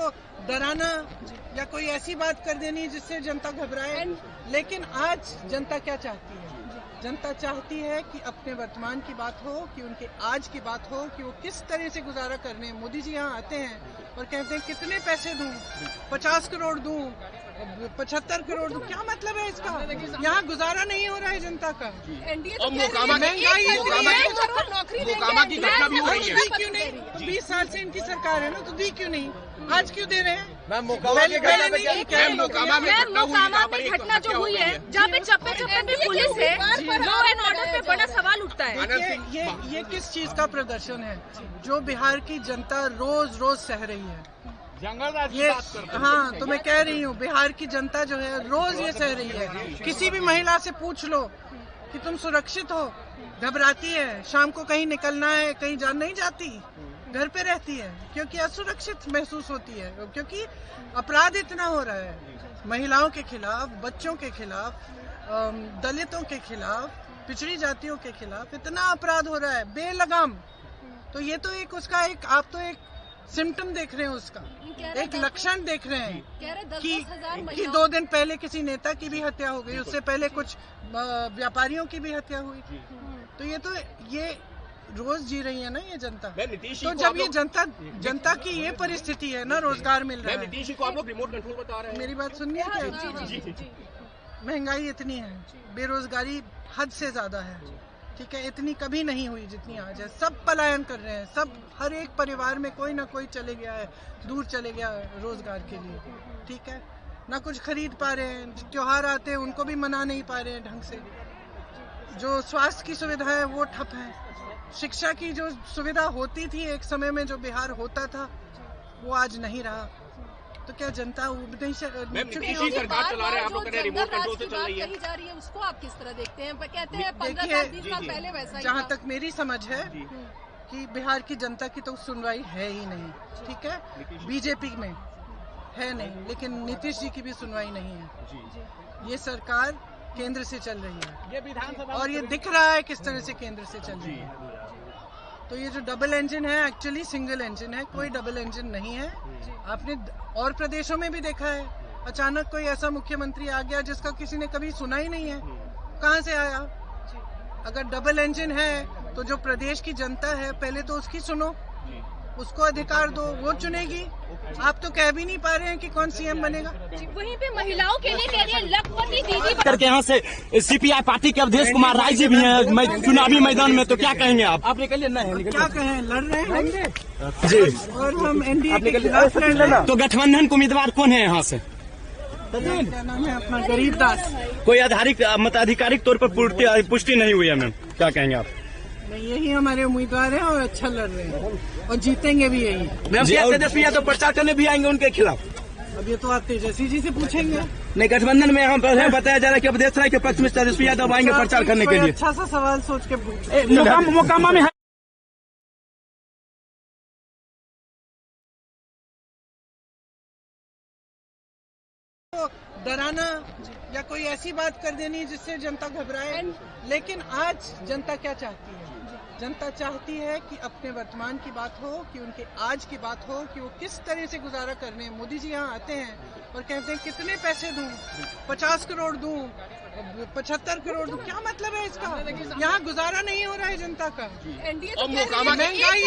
को डराना या कोई ऐसी बात कर देनी जिससे जनता घबराए। लेकिन आज जनता क्या चाहती है? जनता चाहती है कि अपने वर्तमान की बात हो, कि उनके आज की बात हो, कि वो किस तरह से गुजारा करने हैं। मोदी जी यहाँ आते हैं और कहते हैं कितने पैसे दूं, 50 करोड़ दूं, 75 करोड़ दूं। क्या मतलब है इसका? यहाँ गुजारा नहीं हो रहा है जनता का। महंगाई मोकामा की घटना भी हो रही है। दी क्यों नहीं? 20 साल से इनकी सरकार है ना, तो दी क्यों नहीं? आज क्यों दे रहे हैं? मोकामा में घटना जो हुई है, जहाँ पे चप्पे चप्पे पे पुलिस है, लॉ एंड ऑर्डर पे बड़ा सवाल उठता है। ये किस चीज का प्रदर्शन है जो बिहार की जनता रोज रोज सह रही है? ये हाँ, तो मैं कह रही हूँ बिहार की जनता जो है रोज ये सह रही है। किसी भी महिला से पूछ लो कि तुम सुरक्षित हो, घबराती है। शाम को कहीं निकलना है, कहीं जान नहीं जाती, घर पे रहती है क्योंकि असुरक्षित महसूस होती है, क्योंकि अपराध इतना हो रहा है महिलाओं के खिलाफ, बच्चों के खिलाफ, दलितों के खिलाफ, पिछड़ी जातियों के खिलाफ इतना अपराध हो रहा है बेलगाम। तो ये तो एक उसका एक आप तो एक सिम्टम देख रहे हैं, उसका एक लक्षण देख रहे हैं कि 2 दिन पहले किसी नेता की भी हत्या हो गई, उससे पहले कुछ व्यापारियों की भी हत्या हुई। तो ये रोज जी रही है ना ये जनता। तो जब ये जनता की ये परिस्थिति है ना, रोजगार मिल रहा है। नीतीश को आप लोग रिमोट कंट्रोल बता रहे हैं। मेरी बात सुनिए क्या? महंगाई इतनी है, बेरोजगारी हद से ज्यादा है, ठीक है? इतनी कभी नहीं हुई जितनी आज है। सब पलायन कर रहे हैं, सब हर एक परिवार में कोई ना कोई चले गया है, दूर चले गया है रोजगार के लिए, ठीक है? ना कुछ खरीद पा रहे हैं, त्योहार आते हैं उनको भी मना नहीं पा रहे हैं ढंग से। जो स्वास्थ्य की सुविधा है वो ठप है। शिक्षा की जो सुविधा होती थी एक समय में, जो बिहार होता था, वो आज नहीं रहा। तो क्या जनता सरकार चला रहे हैं, आप लोग कह रहे हैं रिमोट कंट्रोल से चल रही है, जा रही है, उसको आप किस तरह देखते हैं? कहते हैं 15-20 साल पहले वैसा ही जहाँ तक मेरी समझ है कि बिहार की जनता की तो सुनवाई है ही नहीं, ठीक है? बीजेपी में है नहीं, लेकिन नीतीश जी की भी सुनवाई नहीं है। ये सरकार केंद्र से चल रही है, ये विधानसभा, और ये दिख रहा है किस तरह से केंद्र से चल रही है। तो ये जो डबल इंजन है एक्चुअली सिंगल इंजन है, कोई डबल इंजन नहीं है। आपने और प्रदेशों में भी देखा है, अचानक कोई ऐसा मुख्यमंत्री आ गया जिसका किसी ने कभी सुना ही नहीं है, कहाँ से आया? अगर डबल इंजन है तो जो प्रदेश की जनता है पहले तो उसकी सुनो, उसको अधिकार दो, वो चुनेगी। आप तो कह भी नहीं पा रहे हैं कि कौन सीएम बनेगा। वहीं पे महिलाओं के लिए कह रही है लखपति दीदी करके यहाँ से सीपीआई पार्टी के अवधेश कुमार राय जी भी हैं चुनावी मैदान में, तो क्या कहेंगे आप निकलिए? क्या कहें, लड़ रहे हैं जी, और हम एनडीए के खिलाफ लड़ रहे हैं। तो गठबंधन के उम्मीदवार कौन है यहाँ से? क्या नाम है अपना? गरीबदास। कोई आधिकारिक तौर पर पुष्टि नहीं हुई है मैम, क्या कहेंगे आप? नहीं, यही हमारे उम्मीदवार हैं और अच्छा लड़ रहे हैं और जीतेंगे भी यही। तेजस्वी यादव प्रचार करने भी आएंगे उनके खिलाफ। अब ये तो आप तेजस्वी जी से पूछेंगे। नहीं, गठबंधन में हम बताया जा रहा है कि अवधेश राय के पक्ष में तेजस्वी यादव आएंगे प्रचार करने के लिए। अच्छा सा सवाल सोच के पूछ। मोकामा में डराना या कोई ऐसी बात कर देनी जिससे जनता घबराए। लेकिन आज जनता क्या चाहती है? जनता चाहती है कि अपने वर्तमान की बात हो, कि उनके आज की बात हो, कि वो किस तरह से गुजारा करने हैं। मोदी जी यहाँ आते हैं और कहते हैं कितने पैसे दूं, 50 करोड़ दूं, 75 करोड़ दूं। क्या मतलब है इसका? यहाँ गुजारा नहीं हो रहा है जनता का। महंगाई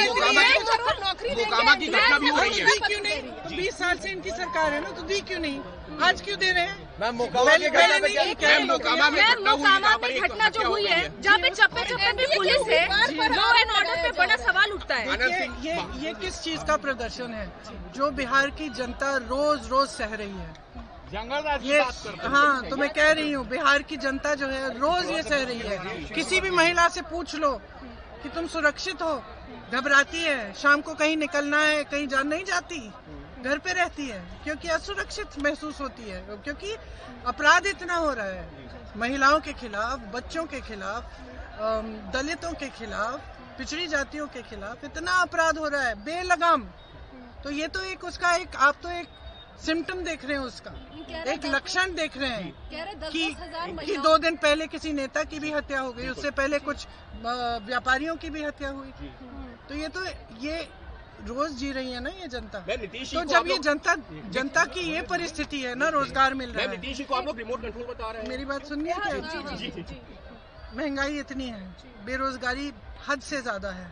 मोकामा की घटना भी हो रही है। दी क्यों नहीं? 20 साल से इनकी सरकार है ना, तो दी क्यों नहीं? आज क्यों दे रहे हैं? मोकामा में घटना जो हुई है, जहाँ पे चप्पे चप्पे पे पुलिस है, लॉ एंड ऑर्डर पे बड़ा सवाल उठता है। ये किस चीज का प्रदर्शन है जो बिहार की जनता रोज रोज सह रही है? ये हाँ, तो मैं कह रही हूँ बिहार की जनता जो है रोज ये सह रही है। किसी भी महिला से पूछ लो कि तुम सुरक्षित हो, घबराती है। शाम को कहीं निकलना है, कहीं जान नहीं जाती, घर पे रहती है क्योंकि असुरक्षित महसूस होती है, क्योंकि अपराध इतना हो रहा है महिलाओं के खिलाफ, बच्चों के खिलाफ, दलितों के खिलाफ, पिछड़ी जातियों के खिलाफ इतना अपराध हो रहा है बेलगाम। तो ये तो एक उसका एक आप तो एक सिम्टम देख रहे हैं, उसका एक लक्षण देख रहे हैं कि 2 दिन पहले किसी नेता की भी हत्या हो गई, उससे पहले कुछ व्यापारियों की भी हत्या हुई। तो ये रोज जी रही है ना ये जनता। मैम, नीतीश जी तो को जब आप ये लोग- जनता की ये परिस्थिति है ना, रोजगार मिल रहा मैम, है। नीतीश जी को आप लोग रिमोट कंट्रोल बता रहे हैं। मेरी बात सुनिए क्या? महंगाई इतनी है, बेरोजगारी हद से ज्यादा है,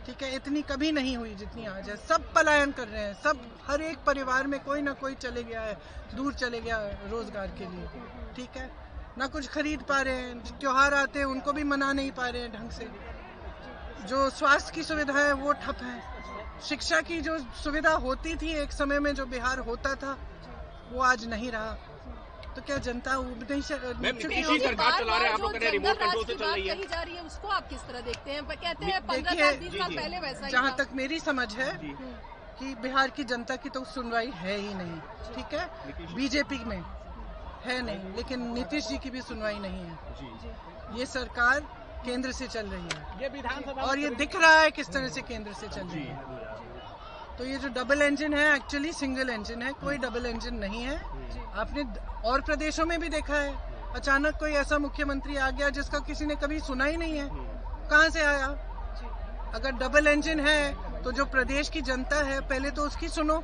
ठीक है, इतनी कभी नहीं हुई जितनी आज है। सब पलायन कर रहे हैं, सब, हर एक परिवार में कोई ना कोई चले गया है, दूर चले गया है रोजगार के लिए, ठीक है, ना कुछ खरीद पा रहे हैं, त्योहार आते हैं उनको भी मना नहीं पा रहे हैं ढंग से, जो स्वास्थ्य की सुविधा है वो ठप है, शिक्षा की जो सुविधा होती थी एक समय में, जो बिहार होता था, वो आज नहीं रहा। तो क्या जनता उब नहीं मैम, चुकी नीतीश होगी? जी सरकार चला रहे हैं, आप लोग कह रहे हैं रिमोट कंट्रोल से चल रही है। कही जा रही है, उसको आप किस तरह देखते हैं? कहते हैं 15 देखिए, साल 20 साल पहले वैसा ही जहाँ था। तक मेरी समझ है कि बिहार की जनता की तो सुनवाई है ही नहीं, ठीक है, बीजेपी में है नहीं, लेकिन नीतीश जी की भी सुनवाई नहीं है। ये सरकार केंद्र से चल रही है, ये विधानसभा और ये दिख रहा है किस तरह से केंद्र से चल रही है। तो ये जो डबल इंजन है, एक्चुअली सिंगल इंजन है, कोई डबल इंजन नहीं है। आपने और प्रदेशों में भी देखा है, अचानक कोई ऐसा मुख्यमंत्री आ गया जिसका किसी ने कभी सुना ही नहीं है, कहाँ से आया? अगर डबल इंजन है तो जो प्रदेश की जनता है पहले तो उसकी सुनो,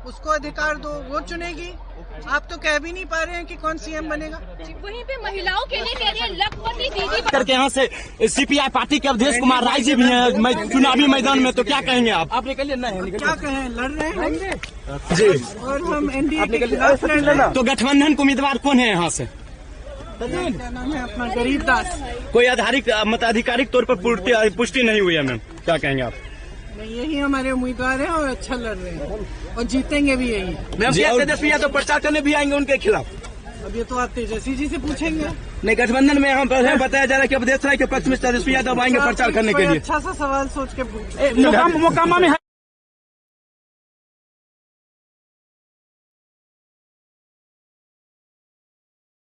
उसको अधिकार दो, वो चुनेगी। आप तो कह भी नहीं पा रहे हैं कि कौन सीएम बनेगा। वहीं पे महिलाओं के लिए कह रही है लखपति दीदी करके यहाँ से सीपीआई पार्टी के अवधेश कुमार राय जी भी हैं चुनावी मैदान में, तो क्या कहेंगे आप? आप निकलिए ना, क्या कहें, लड़ रहे हैं जी, और हम एनडीए के खिलाफ लड़ रहे हैं। तो गठबंधन के उम्मीदवार कौन है यहाँ से? क्या नाम है अपना? गरीबदास। कोई आधिकारिक तौर पर पुष्टि नहीं हुई है मैम, क्या कहेंगे आप? नहीं, यही हमारे उम्मीदवार हैं और अच्छा लड़ रहे हैं और जीतेंगे भी यही। मैम, तेजस्वी यादव प्रचार करने भी आएंगे उनके खिलाफ। अब ये तो आप तेजस्वी जी से पूछेंगे। नहीं, गठबंधन में हम बताया जा रहा है कि अवधेश राय के पक्ष में तेजस्वी यादव आएंगे प्रचार करने के लिए। अच्छा सा सवाल सोच के पूछ। मोकामा में